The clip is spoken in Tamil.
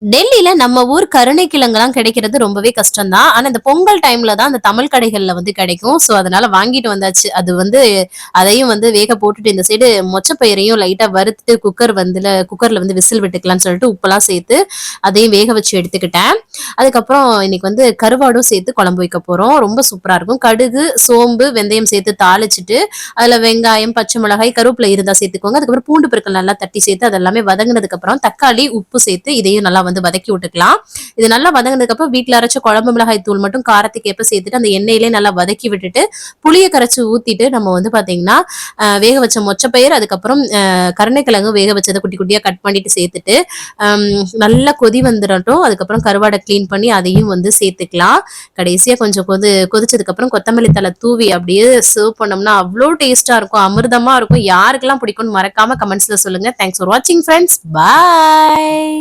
டெல்லியில நம்ம ஊர் கருணைக்கிழங்குலாம் கிடைக்கிறது ரொம்பவே கஷ்டம் தான். ஆனா, இந்த பொங்கல் டைம்ல தான் அந்த தமிழ் கடைகள்ல வந்து கிடைக்கும். ஸோ, அதனால வாங்கிட்டு வந்தாச்சு. அது வந்து அதையும் வந்து வேக போட்டுட்டு இந்த சைடு மொச்சப்பயிரையும் லைட்டா வறுத்துட்டு குக்கர்ல வந்து விசில் விட்டுக்கலாம்னு சொல்லிட்டு உப்பெல்லாம் சேர்த்து அதையும் வேக வச்சு எடுத்துக்கிட்டேன். அதுக்கப்புறம் இன்னைக்கு வந்து கருவாடும் சேர்த்து குழம்பு வைக்க போறோம். ரொம்ப சூப்பரா இருக்கும். கடுகு, சோம்பு, வெந்தயம் சேர்த்து தாளிச்சுட்டு, அதுல வெங்காயம், பச்சை மிளகாய், கருவேப்பிலை இருந்தா சேர்த்துக்கோங்க. அதுக்கப்புறம் பூண்டு பற்கள் நல்லா தட்டி சேர்த்து அதெல்லாமே வதங்கினதுக்கு அப்புறம் தக்காளி, உப்பு சேர்த்து இதையும் நல்லா வந்து வதக்கி விட்டுக்கலாம். இது நல்லா வதங்கினதுக்கு அப்புறம் வீட்ல அரைச்ச குழம்பு மிளகாய் தூள் மட்டும் காரத்துக்கு ஏற்ப சேர்த்துட்டு அந்த எண்ணெயிலே நல்லா வதக்கி விட்டுட்டு புளிய கரைச்சு ஊத்திட்டு நம்ம வந்து பாத்தீங்கன்னா வேக வச்ச மொச்சப்பயிர் அதுக்கப்புறம் கருணைக்கிழங்கு வேக வச்சதை குட்டி குட்டியா கட் பண்ணிட்டு சேர்த்துட்டு நல்லா கொதி வந்துடட்டும். அதுக்கப்புறம் கருவாடை கிளீன் பண்ணி அதையும் வந்து சேர்த்துக்கலாம். கடைசியா கொஞ்சம் கொதிச்சதுக்கு அப்புறம் கொத்தமல்லி தலை தூவி அப்படியே சர்வ் பண்ணோம்னா அவ்வளோ டேஸ்டா இருக்கும், அமிர்தமா இருக்கும். யாருக்கெல்லாம் பிடிக்கும்னு மறக்காம கமெண்ட்ஸ்ல சொல்லுங்க. தேங்க்ஸ் ஃபார் வாட்சிங் ஃப்ரெண்ட்ஸ். பாய்.